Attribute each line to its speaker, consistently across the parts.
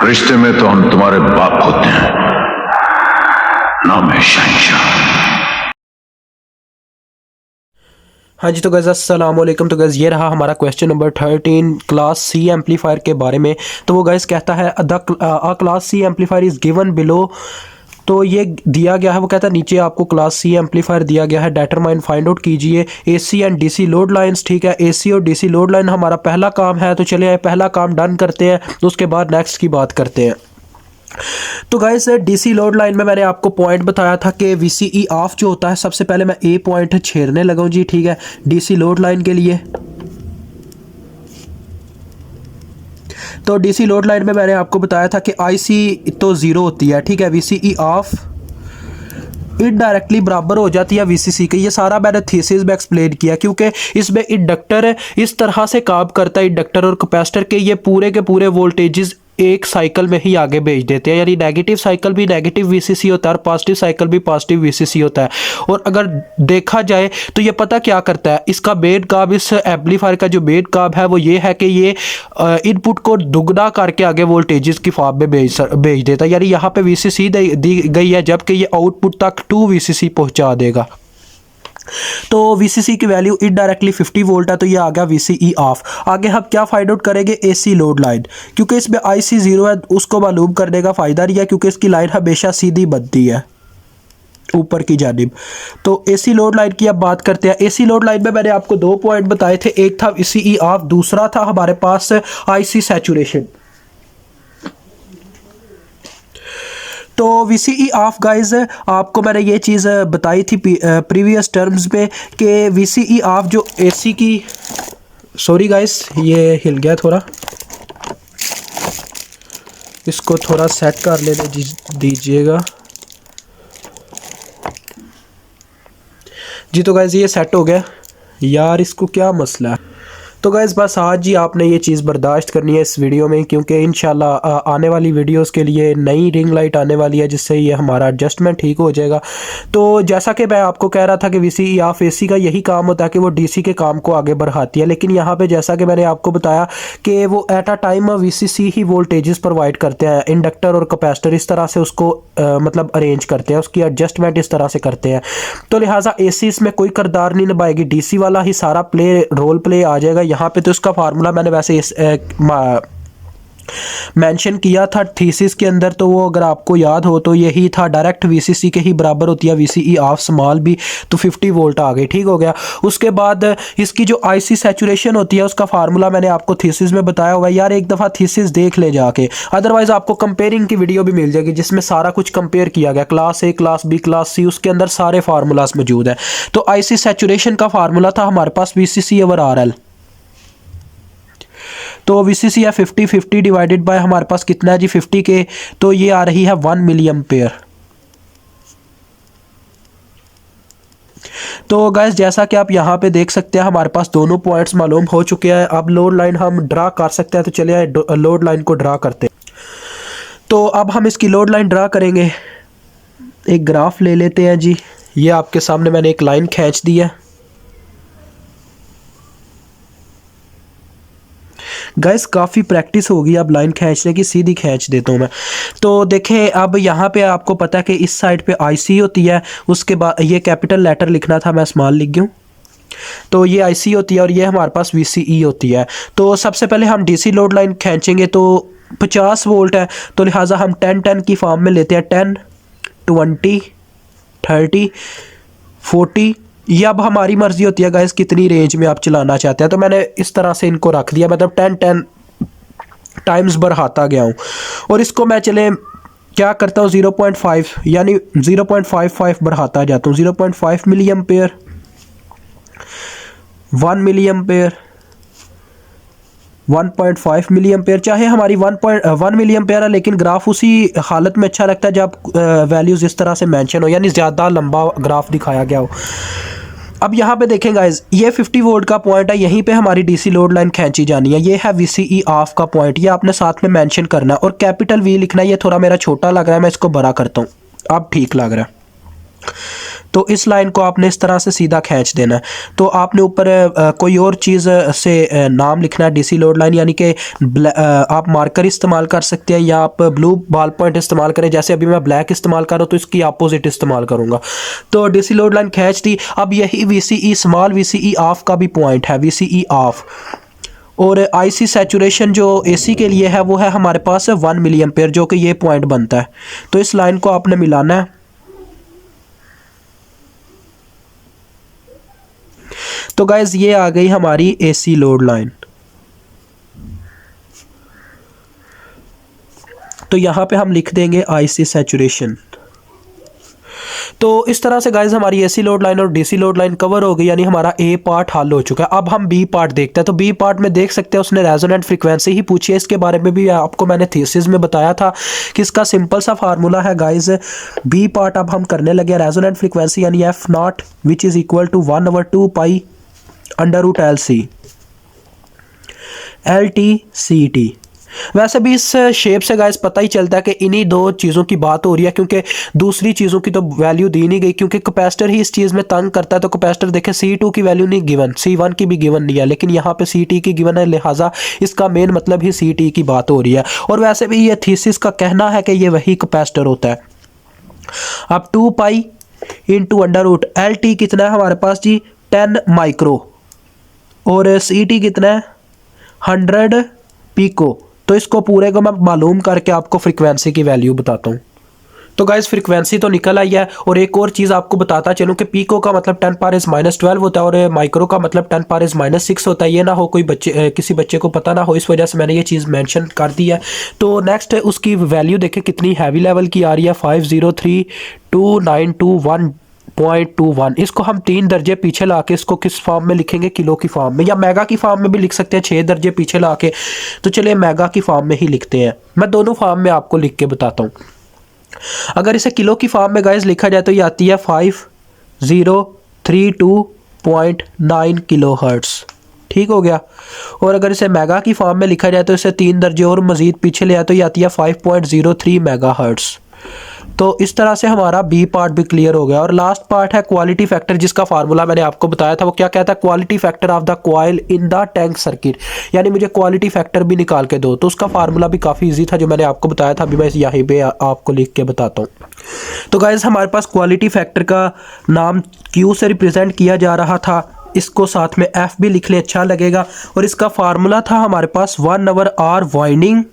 Speaker 1: रिश्ते में तो हम तुम्हारे बाप होते हैं, नाम है शहंशाह।
Speaker 2: हाँ जी, तो गैस अस्सलाम वालेकुम। तो गैस ये रहा हमारा question number 13 class C amplifier के बारे में। तो वो गैस कहता है the class C amplifier is given below. तो ये दिया गया है, वो कहता है नीचे आपको क्लास सी एम्पलीफायर दिया गया है, डिटरमाइन फाइंड आउट कीजिए AC and DC load lines. ठीक है, एसी और डीसी लोड लाइन हमारा पहला काम है, तो चलिए पहला काम डन करते हैं, तो उसके बाद नेक्स्ट की बात करते हैं। तो गाइस डीसी लोड लाइन में मैंने आपको पॉइंट बताया था कि वीसीई ऑफ जो होता है, सबसे पहले मैं ए पॉइंट छेड़ने लगा हूँ जी। ठीक है, डीसी लोड लाइन के लिए तो डीसी लोड लाइन में मैंने आपको बताया था कि आईसी तो ज़ीरो होती है। ठीक है, वीसीई ऑफ इनडायरेक्टली बराबर हो जाती है वीसीसी के। ये सारा मैंने थीसिस में एक्सप्लेन किया, क्योंकि इसमें इंडक्टर इस तरह से काम करता है, इंडक्टर और कैपेसिटर के ये पूरे के पूरे वोल्टेजेस एक साइकिल में ही आगे भेज देते हैं। यानी नेगेटिव साइकिल भी नेगेटिव वीसीसी होता है और पॉजिटिव साइकिल भी पॉजिटिव वीसीसी होता है। और अगर देखा जाए तो ये पता क्या करता है, इसका मेन काम, इस एम्पलीफायर का जो मेन काम है वो ये है कि ये इनपुट को दुगना करके आगे वोल्टेजेस की फॉर्म में भेज देता है। यानी यहाँ पे वीसीसी दी गई है, जबकि ये आउटपुट तक 2 वीसीसी पहुँचा देगा। तो VCC की वैल्यू इनडायरेक्टली 50 वोल्ट है, तो ये आ गया VCE ऑफ। आगे हम क्या फाइंड आउट करेंगे, AC लोड लाइन, क्योंकि इसमें IC ज़ीरो है, उसको मालूम करने का फ़ायदा नहीं है, क्योंकि इसकी लाइन हमेशा सीधी बनती है ऊपर की जानिब। तो AC लोड लाइन की अब बात करते हैं। AC लोड लाइन में मैंने आपको 2 पॉइंट बताए थे, एक था VCE ऑफ, दूसरा था हमारे पास IC सैचुरेशन। तो VCE ऑफ गाइज आपको मैंने ये चीज़ बताई थी प्रीवियस टर्म्स में कि VCE ऑफ जो AC की, सॉरी गाइज ये हिल गया थोड़ा, इसको थोड़ा सेट कर लेने दीजिएगा जी। तो गाइज ये सेट हो गया यार, इसको क्या मसला है। तो गाइज़ बस आज ही आपने ये चीज़ बर्दाश्त करनी है इस वीडियो में, क्योंकि इंशाल्लाह आने वाली वीडियोस के लिए नई रिंग लाइट आने वाली है, जिससे ये हमारा एडजस्टमेंट ठीक हो जाएगा। तो जैसा कि मैं आपको कह रहा था कि VCE ऑफ AC का यही काम होता है कि वो DC के काम को आगे बढ़ाती है, लेकिन यहाँ पे जैसा कि मैंने आपको बताया कि वो at a time VCC he voltages provide करते हैं, इंडक्टर और कैपेसिटर इस तरह से उसको मतलब अरेंज करते हैं, उसकी एडजस्टमेंट इस तरह से करते हैं। तो लिहाजा AC इसमें कोई किरदार नहीं निभाएगी, DC वाला ही सारा रोल प्ले आ जाएगा यहाँ पे। तो इसका फार्मूला मैंने वैसे मेंशन किया था थीसिस के अंदर, तो वो अगर आपको याद हो तो यही था, डायरेक्ट VCC के ही बराबर होती है VCE ऑफ स्मॉल भी, तो 50 वोल्ट आ गए। ठीक हो गया। उसके बाद इसकी जो IC सैचुरेशन होती है उसका फार्मूला मैंने आपको थीसिस में बताया हुआ है यार, एक दफ़ा थीसिस देख ले जाके, अदरवाइज़ आपको कंपेयरिंग की वीडियो भी मिल जाएगी जिसमें सारा कुछ कंपेयर किया गया, class A, class B, class C, उसके अंदर सारे फार्मूलाज मौजूद हैं। तो IC सैचुरेशन का फार्मूला था हमारे पास VCC ओवर RL। तो VCC है 50 डिवाइडेड बाय हमारे पास कितना है जी 50 के, तो ये आ रही है 1 मिली एम्पेयर। तो गाइस जैसा कि आप यहाँ पे देख सकते हैं हमारे पास दोनों पॉइंट्स मालूम हो चुके हैं। अब लोड लाइन हम ड्रा कर सकते हैं, तो चलिए लोड लाइन को ड्रा करते हैं। तो अब हम इसकी लोड लाइन ड्रा करेंगे, एक ग्राफ ले लेते हैं जी। ये आपके सामने मैंने एक लाइन खींच दी है। गाइस काफ़ी प्रैक्टिस होगी अब लाइन खींचने की, सीधी खींच देता हूँ मैं। तो देखें अब यहाँ पे आपको पता है कि इस साइड पे IC होती है, उसके बाद ये कैपिटल लेटर लिखना था, मैं स्मॉल लिख गया हूँ। तो ये IC होती है और ये हमारे पास VCE होती है। तो सबसे पहले हम DC लोड लाइन खींचेंगे, तो 50 वोल्ट है, तो लिहाजा हम 10-10 की फॉर्म में लेते हैं, 10, 20, 30, 40। ये अब हमारी मर्जी होती है गाइस कितनी रेंज में आप चलाना चाहते हैं। तो मैंने इस तरह से इनको रख दिया, मतलब 10-10 टाइम्स बढ़ाता गया हूँ। और इसको मैं चले क्या करता हूँ 0.5 यानी 0.55 बढ़ाता जाता हूँ, 0.5 milli ampere, 1 milli ampere, 1.5 milli ampere. चाहे हमारी 1 मिली एम्पेयर है, लेकिन ग्राफ उसी हालत में अच्छा लगता है जब वैल्यूज़ इस तरह से मेंशन हो, यानी ज़्यादा लंबा ग्राफ दिखाया गया हो। अब यहाँ पे देखें गाइज, ये 50 वोल्ट का पॉइंट है, यहीं पे हमारी DC लोड लाइन खींची जानी है। ये है VCE ऑफ का पॉइंट, ये आपने साथ में मेंशन करना है और कैपिटल V लिखना है। ये थोड़ा मेरा छोटा लग रहा है, मैं इसको बड़ा करता हूँ, अब ठीक लग रहा है। तो इस लाइन को आपने इस तरह से सीधा खींच देना है। तो आपने ऊपर कोई और चीज़ से नाम लिखना है डीसी लोड लाइन, यानी कि आप मार्कर इस्तेमाल कर सकते हैं या आप ब्लू बॉल पॉइंट इस्तेमाल करें। जैसे अभी मैं ब्लैक इस्तेमाल कर रहा हूँ तो इसकी अपोजिट इस्तेमाल करूँगा। तो डीसी लोड लाइन खींच दी। अब यही VCE स्मॉल VCE ऑफ का भी पॉइंट है, VCE ऑफ। और IC सैचुरेशन जो AC के लिए है वो है हमारे पास 1 मिली एम्पेयर, जो कि ये पॉइंट बनता है। तो इस लाइन को आपने मिलाना है। तो गाइज ये आ गई हमारी AC लोड लाइन। तो यहाँ पे हम लिख देंगे IC सैचुरेशन। तो इस तरह से गाइज हमारी AC लोड लाइन और DC लोड लाइन कवर हो गई, यानी हमारा A पार्ट हल हो चुका है। अब हम B पार्ट देखते हैं। तो B पार्ट में देख सकते हैं उसने रेजोनेंट फ्रीक्वेंसी ही पूछी है। इसके बारे में भी आपको मैंने थीसिस में बताया था कि इसका सिंपल सा फार्मूला है गाइज। B पार्ट अब हम करने लगे। रेजोनेंट फ्रीक्वेंसी यानी F0 which is equal to 1/2 pi √LC LT/CT। वैसे भी इस शेप से गाइस पता ही चलता है कि इन्हीं दो चीज़ों की बात हो रही है, क्योंकि दूसरी चीज़ों की तो वैल्यू दी नहीं गई, क्योंकि कैपेसिटर ही इस चीज़ में तंग करता है। तो कैपेसिटर देखें C2 की वैल्यू नहीं गिवन, C1 की भी गिवन नहीं है, लेकिन यहाँ पे CT की गिवन है, लिहाजा इसका मेन मतलब ही CT की बात हो रही है। और वैसे भी ये थीसिस का कहना है कि ये वही कैपेसिटर होता है। अब 2 पाई इंटू √LT कितना है हमारे पास जी 10 माइक्रो, और CT कितना है 100 पिको। तो इसको पूरे को मैं मालूम करके आपको फ्रीक्वेंसी की वैल्यू बताता हूँ। तो गाइस फ्रीक्वेंसी तो निकल आई है। और एक और चीज़ आपको बताता चलूँ कि पिको का मतलब 10⁻⁻12 होता है और माइक्रो का मतलब 10⁻⁻6 होता है। ये ना हो कोई किसी बच्चे को पता ना हो, इस वजह से मैंने ये चीज़ मेंशन कर दी है। तो नेक्स्ट उसकी वैल्यू देखें कितनी हैवी लेवल की आ रही है, 5032921.21। इसको हम 3 दर्जे पीछे ला के इसको किस फॉर्म में लिखेंगे, किलो की फॉर्म में या मेगा की फॉर्म में भी लिख सकते हैं, 6 दर्जे पीछे ला के। तो चलिए मेगा की फॉर्म में ही लिखते हैं। मैं दोनों फॉर्म में आपको लिख के बताता हूँ। अगर इसे किलो की फॉर्म में गाइस लिखा जाए तो ये आती है 5032.9 किलो हर्ट्ज़। ठीक हो गया। और अगर इसे मेगा की फॉर्म में लिखा जाए तो इसे 3 दर्जे और मज़ीद पीछे ले आए तो ये आती है 5.03 मेगा हर्ट्ज़। तो इस तरह से हमारा B पार्ट भी क्लियर हो गया। और लास्ट पार्ट है क्वालिटी फैक्टर, जिसका फार्मूला मैंने आपको बताया था। वो क्या कहता है, quality factor of the coil in the tank circuit, यानी मुझे क्वालिटी फैक्टर भी निकाल के दो। तो उसका फार्मूला भी काफ़ी इजी था जो मैंने आपको बताया था, अभी मैं यहीं पे आपको लिख के बताता हूँ। तो गाइज हमारे पास क्वालिटी फैक्टर का नाम Q से रिप्रेजेंट किया जा रहा था, इसको साथ में F भी लिख लें, अच्छा लगेगा। और इसका फार्मूला था हमारे पास 1/R वाइंडिंग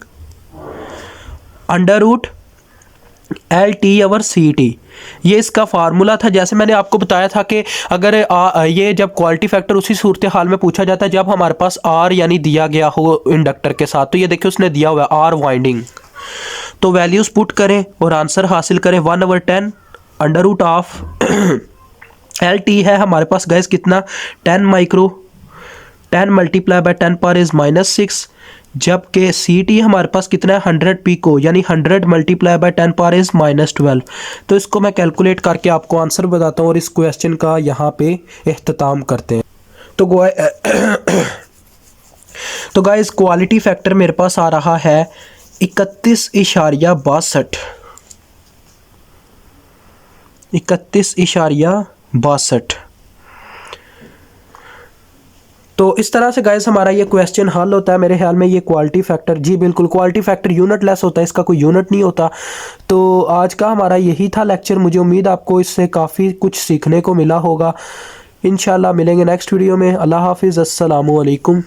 Speaker 2: √LT/CT। ये इसका फार्मूला था। जैसे मैंने आपको बताया था कि अगर ये जब क्वालिटी फैक्टर उसी सूरत हाल में पूछा जाता है जब हमारे पास R यानी दिया गया हो इंडक्टर के साथ। तो ये देखिए उसने दिया हुआ है R वाइंडिंग। तो वैल्यूज़ पुट करें और आंसर हासिल करें। 1/10 √ LT है हमारे पास गाइस कितना 10 माइक्रो, 10 × 10⁻⁻6, जबकि CT हमारे पास कितना है 100 पिको, यानी 100 × 10⁻⁻12। तो इसको मैं कैलकुलेट करके आपको आंसर बताता हूँ और इस क्वेश्चन का यहाँ पे इख्तिताम करते हैं। तो गाइस क्वालिटी फैक्टर मेरे पास आ रहा है 31.62। 31.62। तो इस तरह से गाइस हमारा ये क्वेश्चन हल होता है। मेरे ख्याल में ये क्वालिटी फैक्टर, जी बिल्कुल क्वालिटी फैक्टर यूनिट लेस होता है, इसका कोई यूनिट नहीं होता। तो आज का हमारा यही था लेक्चर। मुझे उम्मीद आपको इससे काफ़ी कुछ सीखने को मिला होगा। इंशाल्लाह मिलेंगे नेक्स्ट वीडियो में। अल्लाह हाफिज़, अस्सलामु अलैकुम।